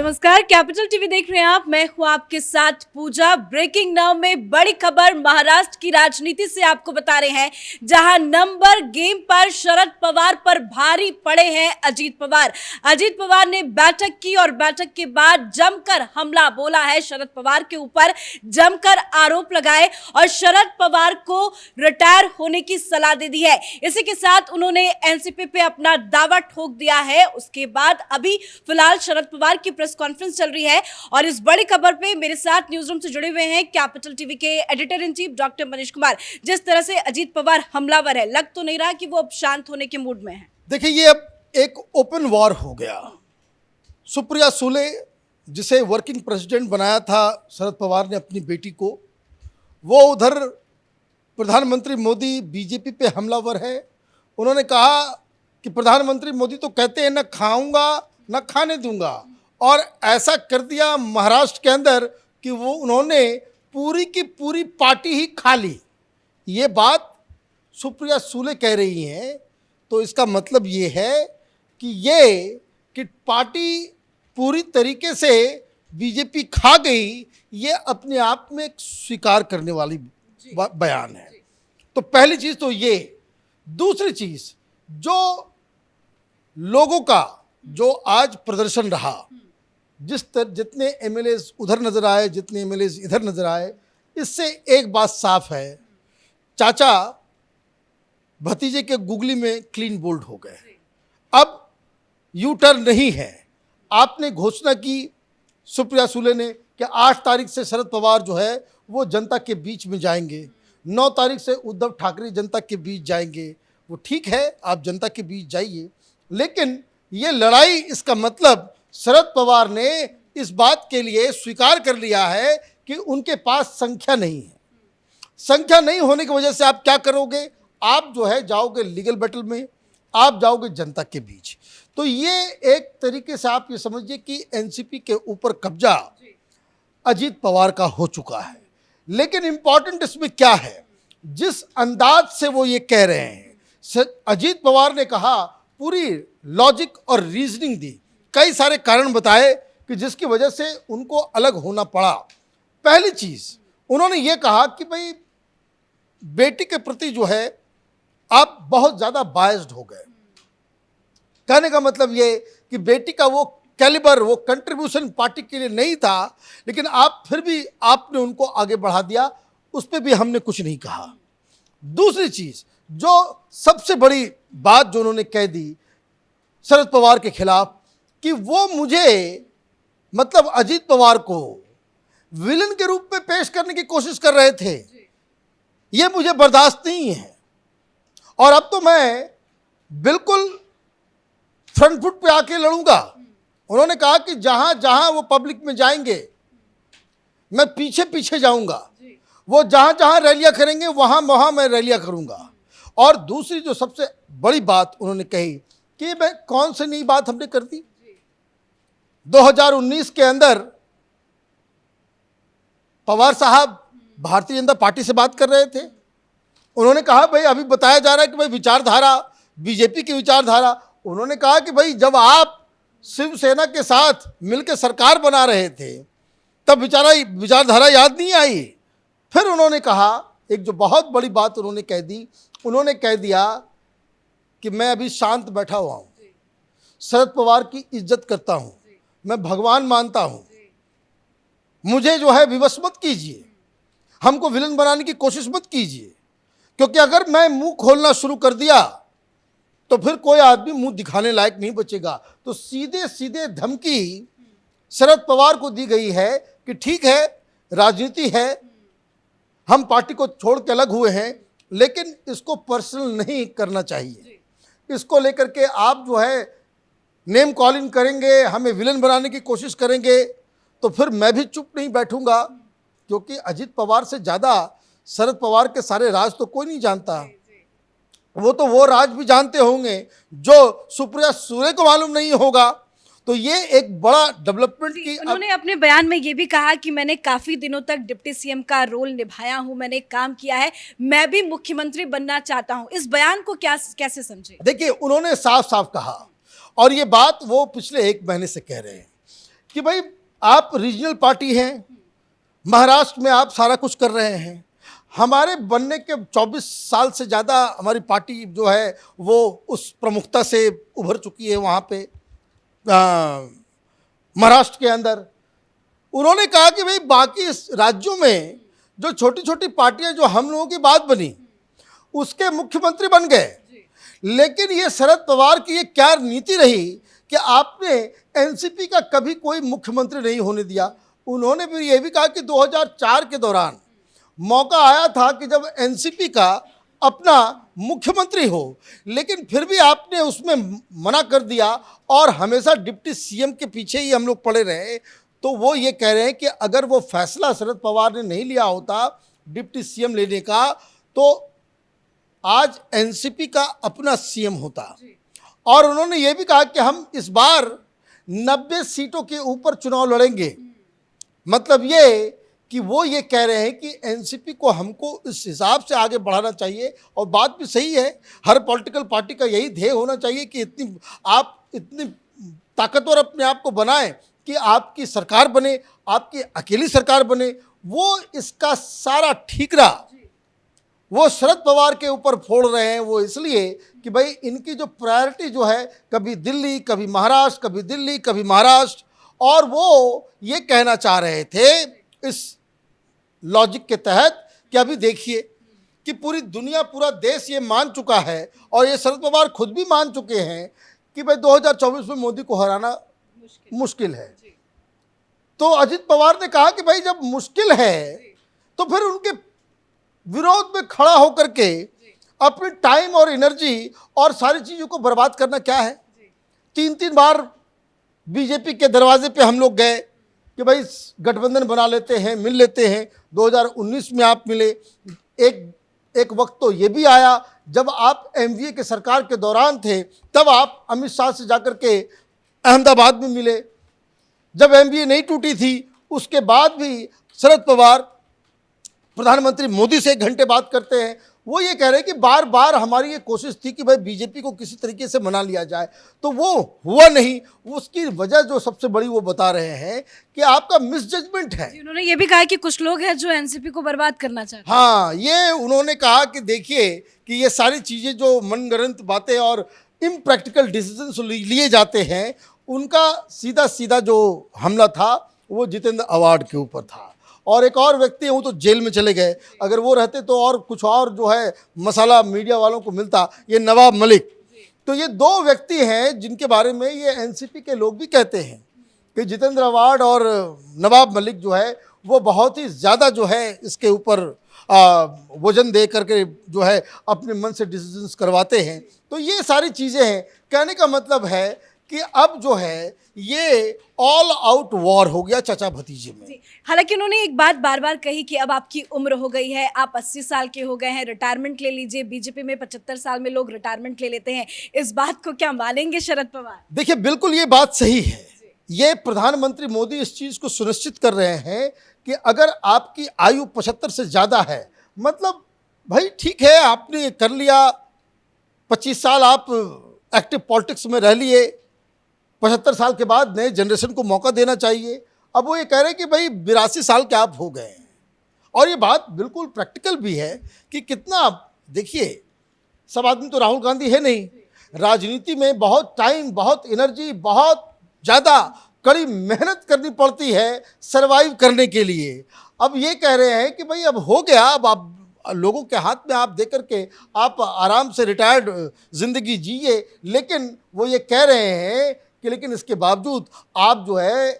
नमस्कार, capital TV देख रहे हैं आप। मैं हूं आपके साथ पूजा। ब्रेकिंग नाउ में बड़ी खबर महाराष्ट्र की राजनीति से आपको बता रहे हैं, जहां नंबर गेम पर शरद पवार पर भारी पड़े हैं अजीत पवार। अजीत पवार ने बैठक की और बैठक के बाद जमकर हमला बोला है, शरद पवार के ऊपर जमकर आरोप लगाए और शरद पवार को रिटायर होने की सलाह दे दी है। इसी के साथ उन्होंने एनसीपी पे अपना दावा ठोक दिया है। उसके बाद अभी फिलहाल शरद पवार की प्रेस कॉन्फ्रेंस चल रही है और इस बड़ी खबर पे मेरे साथ न्यूज रूम से जुड़े हुए हैं कैपिटल टीवी के editor in chief doctor Manish Kumar. जिस तरह से अजीत पवार हमलावर है, लग तो नहीं रहा कि वो अब शांत होने के मूड में है। देखिए, ये अब एक ओपन वॉर हो गया। सुप्रिया सुले, जिसे वर्किंग प्रेसिडेंट बनाया था शरद पवार ने अपनी बेटी को, वो उधर प्रधानमंत्री मोदी बीजेपी पे हमलावर है। उन्होंने कहा कि प्रधानमंत्री मोदी तो कहते हैं न खाऊंगा न खाने दूंगा, और ऐसा कर दिया महाराष्ट्र के अंदर कि वो उन्होंने पूरी की पूरी पार्टी ही खा ली। ये बात सुप्रिया सुले कह रही हैं, तो इसका मतलब ये है कि पार्टी पूरी तरीके से बीजेपी खा गई। ये अपने आप में एक स्वीकार करने वाली बयान है। तो पहली चीज़ तो ये। दूसरी चीज़, जो लोगों का जो आज प्रदर्शन रहा, जितने एमएलएज उधर नजर आए, जितने एमएलएज इधर नजर आए, इससे एक बात साफ है, चाचा भतीजे के गुगली में क्लीन बोल्ड हो गए। अब यू टर्न नहीं है। आपने घोषणा की सुप्रिया सुले ने कि 8 तारीख से शरद पवार जो है वो जनता के बीच में जाएंगे, 9 तारीख से उद्धव ठाकरे जनता के बीच जाएंगे। वो ठीक है, आप जनता के बीच जाइए, लेकिन ये लड़ाई, इसका मतलब शरद पवार ने इस बात के लिए स्वीकार कर लिया है कि उनके पास संख्या नहीं है। संख्या नहीं होने की वजह से आप क्या करोगे? आप जो है जाओगे लीगल बैटल में, आप जाओगे जनता के बीच। तो ये एक तरीके से आप ये समझिए कि एनसीपी के ऊपर कब्जा अजीत पवार का हो चुका है। लेकिन इंपॉर्टेंट इसमें क्या है, जिस अंदाज से वो ये कह रहे हैं, अजीत पवार ने कहा, पूरी लॉजिक और रीजनिंग दी, कई सारे कारण बताए कि जिसकी वजह से उनको अलग होना पड़ा। पहली चीज़, उन्होंने ये कहा कि भाई बेटी के प्रति जो है आप बहुत ज़्यादा बायस्ड हो गए। कहने का मतलब ये कि बेटी का वो कैलिबर, वो कंट्रीब्यूशन पार्टी के लिए नहीं था, लेकिन आप फिर भी आपने उनको आगे बढ़ा दिया, उस पर भी हमने कुछ नहीं कहा। दूसरी चीज़, जो सबसे बड़ी बात जो उन्होंने कह दी शरद पवार के खिलाफ, कि वो मुझे, मतलब अजीत पवार को विलन के रूप में पेश करने की कोशिश कर रहे थे। ये मुझे बर्दाश्त नहीं है और अब तो मैं बिल्कुल फ्रंट फुट पे आके लड़ूंगा। उन्होंने कहा कि जहां जहां वो पब्लिक में जाएंगे, मैं पीछे पीछे जाऊंगा। वो जहां जहां रैलियां करेंगे वहां वहां मैं रैलियां करूंगा। और दूसरी जो सबसे बड़ी बात उन्होंने कही कि मैं कौन सी नई बात हमने कर दी, 2019 के अंदर पवार साहब भारतीय जनता पार्टी से बात कर रहे थे। उन्होंने कहा भाई अभी बताया जा रहा है कि भाई विचारधारा बीजेपी की विचारधारा। उन्होंने कहा कि भाई जब आप शिवसेना के साथ मिलकर सरकार बना रहे थे तब विचारधारा याद नहीं आई। फिर उन्होंने कहा, एक जो बहुत बड़ी बात उन्होंने कह दी, उन्होंने कह दिया कि मैं अभी शांत बैठा हुआ हूँ, शरद पवार की इज्जत करता हूँ, मैं भगवान मानता हूँ, मुझे जो है विवश मत कीजिए, हमको विलन बनाने की कोशिश मत कीजिए, क्योंकि अगर मैं मुंह खोलना शुरू कर दिया तो फिर कोई आदमी मुंह दिखाने लायक नहीं बचेगा। तो सीधे सीधे धमकी शरद पवार को दी गई है कि ठीक है, राजनीति है, हम पार्टी को छोड़ के अलग हुए हैं, लेकिन इसको पर्सनल नहीं करना चाहिए। इसको लेकर के आप जो है नेम कॉलिंग करेंगे, हमें विलन बनाने की कोशिश करेंगे, तो फिर मैं भी चुप नहीं बैठूंगा, क्योंकि अजीत पवार से ज़्यादा शरद पवार के सारे राज तो कोई नहीं जानता। वो तो वो राज भी जानते होंगे जो सुप्रिया सुले को मालूम नहीं होगा। तो ये एक बड़ा डेवलपमेंट की। उन्होंने अपने बयान में ये भी कहा कि मैंने काफी दिनों तक डिप्टी सीएम का रोल निभाया हूं, मैंने काम किया है, मैं भी मुख्यमंत्री बनना चाहता हूं। इस बयान को कैसे समझे? देखिए, उन्होंने साफ साफ कहा, और ये बात वो पिछले 1 महीने से कह रहे हैं कि भाई आप रीजनल पार्टी हैं, महाराष्ट्र में आप सारा कुछ कर रहे हैं, हमारे बनने के 24 साल से ज़्यादा हमारी पार्टी जो है वो उस प्रमुखता से उभर चुकी है वहाँ पे महाराष्ट्र के अंदर। उन्होंने कहा कि भाई बाकी राज्यों में जो छोटी छोटी पार्टियां जो हम लोगों की बात बनी उसके मुख्यमंत्री बन गए, लेकिन ये शरद पवार की ये क्या नीति रही कि आपने एनसीपी का कभी कोई मुख्यमंत्री नहीं होने दिया। उन्होंने फिर ये भी कहा कि 2004 के दौरान मौका आया था कि जब एनसीपी का अपना मुख्यमंत्री हो, लेकिन फिर भी आपने उसमें मना कर दिया और हमेशा डिप्टी सीएम के पीछे ही हम लोग पड़े रहे। तो वो ये कह रहे हैं कि अगर वो फैसला शरद पवार ने नहीं लिया होता डिप्टी सीएम लेने का, तो आज एनसीपी का अपना सीएम होता। और उन्होंने ये भी कहा कि हम इस बार 90 सीटों के ऊपर चुनाव लड़ेंगे। मतलब ये कि वो ये कह रहे हैं कि एनसीपी को हमको इस हिसाब से आगे बढ़ाना चाहिए। और बात भी सही है, हर पॉलिटिकल पार्टी का यही ध्येय होना चाहिए कि इतनी ताकतवर अपने आप को बनाएं कि आपकी सरकार बने, आपकी अकेली सरकार बने। वो इसका सारा ठीकरा वो शरद पवार के ऊपर फोड़ रहे हैं। वो इसलिए कि भाई इनकी जो प्रायोरिटी जो है कभी दिल्ली, कभी महाराष्ट्र, कभी दिल्ली, कभी महाराष्ट्र। और वो ये कहना चाह रहे थे इस लॉजिक के तहत कि अभी देखिए कि पूरी दुनिया, पूरा देश ये मान चुका है और ये शरद पवार खुद भी मान चुके हैं कि भाई 2024 में मोदी को हराना मुश्किल है। तो अजित पवार ने कहा कि भाई जब मुश्किल है तो फिर उनके विरोध में खड़ा होकर के अपनी टाइम और एनर्जी और सारी चीज़ों को बर्बाद करना क्या है। 3 बार बीजेपी के दरवाजे पे हम लोग गए कि भाई गठबंधन बना लेते हैं, मिल लेते हैं। 2019 में आप मिले। एक वक्त तो ये भी आया जब आप एमवीए के सरकार के दौरान थे, तब आप अमित शाह से जाकर के अहमदाबाद में मिले। जब एमवीए नहीं टूटी थी उसके बाद भी शरद पवार प्रधानमंत्री मोदी से 1 घंटे बात करते हैं। वो ये कह रहे हैं कि बार बार हमारी ये कोशिश थी कि भाई बीजेपी को किसी तरीके से मना लिया जाए, तो वो हुआ नहीं। उसकी वजह जो सबसे बड़ी वो बता रहे हैं कि आपका मिसजजमेंट है। उन्होंने ये भी कहा कि कुछ लोग हैं जो एनसीपी को बर्बाद करना चाहते हैं। हाँ, ये उन्होंने कहा कि देखिए कि ये सारी चीज़ें जो मनगढ़ंत बातें और इम्प्रैक्टिकल डिसीजंस लिए जाते हैं, उनका सीधा सीधा जो हमला था वो जितेंद्र अवार्ड के ऊपर था। और एक और व्यक्ति हैं वो तो जेल में चले गए, अगर वो रहते तो और कुछ और जो है मसाला मीडिया वालों को मिलता, ये नवाब मलिक। तो ये 2 व्यक्ति हैं जिनके बारे में ये एनसीपी के लोग भी कहते हैं कि जितेंद्र अवार्ड और नवाब मलिक जो है वो बहुत ही ज़्यादा जो है इसके ऊपर वजन दे करके जो है अपने मन से डिसीजंस करवाते हैं। तो ये सारी चीज़ें हैं। कहने का मतलब है कि अब जो है ये ऑल आउट वॉर हो गया चाचा भतीजे में। हालांकि उन्होंने एक बात बार बार कही कि अब आपकी उम्र हो गई है, आप 80 साल के हो गए हैं, रिटायरमेंट ले लीजिए। बीजेपी में 75 साल में लोग रिटायरमेंट ले लेते हैं। इस बात को क्या मानेंगे शरद पवार? देखिए, बिल्कुल ये बात सही है। ये प्रधानमंत्री मोदी इस चीज़ को सुनिश्चित कर रहे हैं कि अगर आपकी आयु 75 से ज़्यादा है, मतलब भाई ठीक है आपने कर लिया, 25 साल आप एक्टिव पॉलिटिक्स में रह लिए, 75 साल के बाद नए जनरेशन को मौका देना चाहिए। अब वो ये कह रहे हैं कि भाई 82 साल के आप हो गए हैं। और ये बात बिल्कुल प्रैक्टिकल भी है कि कितना, देखिए सब आदमी तो राहुल गांधी है नहीं। राजनीति में बहुत टाइम, बहुत एनर्जी, बहुत ज़्यादा कड़ी मेहनत करनी पड़ती है सरवाइव करने के लिए। अब ये कह रहे हैं कि भाई अब हो गया, अब आप लोगों के हाथ में आप दे करके आप आराम से रिटायर्ड ज़िंदगी जिए। लेकिन वो ये कह रहे हैं कि लेकिन इसके बावजूद आप जो है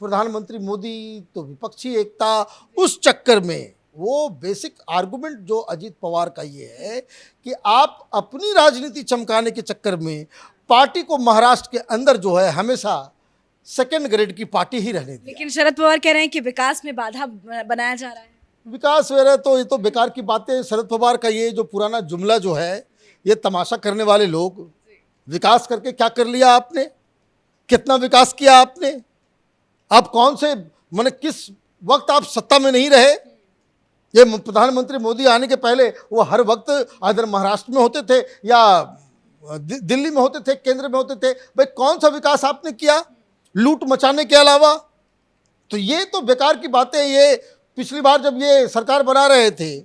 प्रधानमंत्री मोदी तो विपक्षी एकता, उस चक्कर में वो बेसिक आर्गुमेंट जो अजीत पवार का ये है कि आप अपनी राजनीति चमकाने के चक्कर में पार्टी को महाराष्ट्र के अंदर जो है हमेशा सेकंड ग्रेड की पार्टी ही रहने दी। लेकिन शरद पवार कह रहे हैं कि विकास में बाधा बनाया जा रहा है। विकास वगैरह तो ये तो बेकार की बातें। शरद पवार का ये जो पुराना जुमला जो है, ये तमाशा करने वाले लोग, विकास करके क्या कर लिया आपने, कितना विकास किया आपने, आप कौन से माने किस वक्त आप सत्ता में नहीं रहे। ये प्रधानमंत्री मोदी आने के पहले वो हर वक्त इधर महाराष्ट्र में होते थे या दिल्ली में होते थे, केंद्र में होते थे। भाई कौन सा विकास आपने किया? लूट मचाने के अलावा। तो ये तो बेकार की बातें। ये पिछली बार जब ये सरकार बना रहे थे,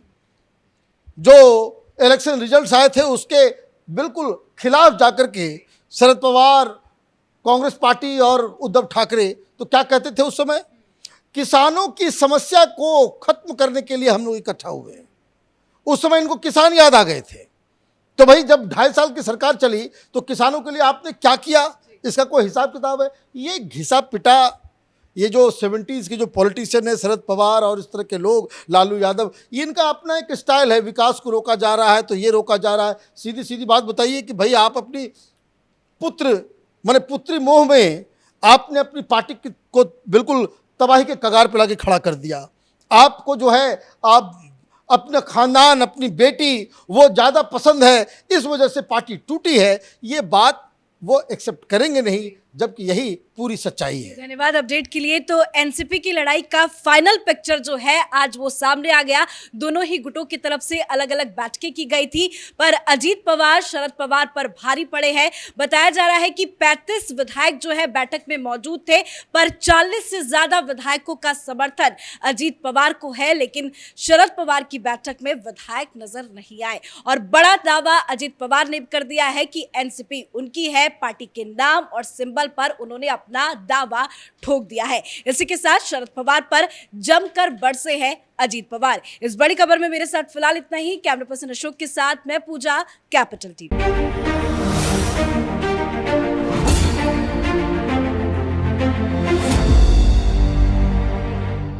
जो इलेक्शन रिजल्ट्स आए थे उसके बिल्कुल खिलाफ जाकर के शरद पवार, कांग्रेस पार्टी और उद्धव ठाकरे तो क्या कहते थे उस समय, किसानों की समस्या को खत्म करने के लिए हम लोग इकट्ठा हुए। उस समय इनको किसान याद आ गए थे। तो भाई जब 2.5 साल की सरकार चली तो किसानों के लिए आपने क्या किया, इसका कोई हिसाब किताब है? ये घिसा पिटा, ये जो 70s के जो पॉलिटिशियन है, शरद पवार और इस तरह के लोग, लालू यादव, इनका अपना एक स्टाइल है। विकास को रोका जा रहा है तो ये रोका जा रहा है। सीधी सीधी बात बताइए कि भाई आप अपनी पुत्री मोह में आपने अपनी पार्टी को बिल्कुल तबाही के कगार पर लाके खड़ा कर दिया। आपको जो है, आप अपना खानदान, अपनी बेटी वो ज़्यादा पसंद है, इस वजह से पार्टी टूटी है। ये बात वो एक्सेप्ट करेंगे नहीं, जबकि यही पूरी सच्चाई है। धन्यवाद अपडेट के लिए। तो एनसीपी की लड़ाई का फाइनल पिक्चर जो है आज वो सामने आ गया। दोनों ही गुटों की तरफ से अलग अलग बैठकें की गई थी, पर अजीत पवार शरद पवार पर भारी पड़े हैं। बताया जा रहा है कि 35 विधायक जो है बैठक में मौजूद थे, पर 40 से ज्यादा विधायकों का समर्थन अजीत पवार को है, लेकिन शरद पवार की बैठक में विधायक नजर नहीं आए। और बड़ा दावा अजीत पवार ने कर दिया है कि एनसीपी उनकी है। पार्टी के नाम और सिंबल पर उन्होंने अपना दावा ठोक दिया है। इसी के साथ शरद पवार पर जमकर बरसे हैं अजीत पवार। इस बड़ी खबर में मेरे साथ फिलहाल इतना ही। कैमरा पर्सन अशोक के साथ मैं पूजा, कैपिटल टीवी।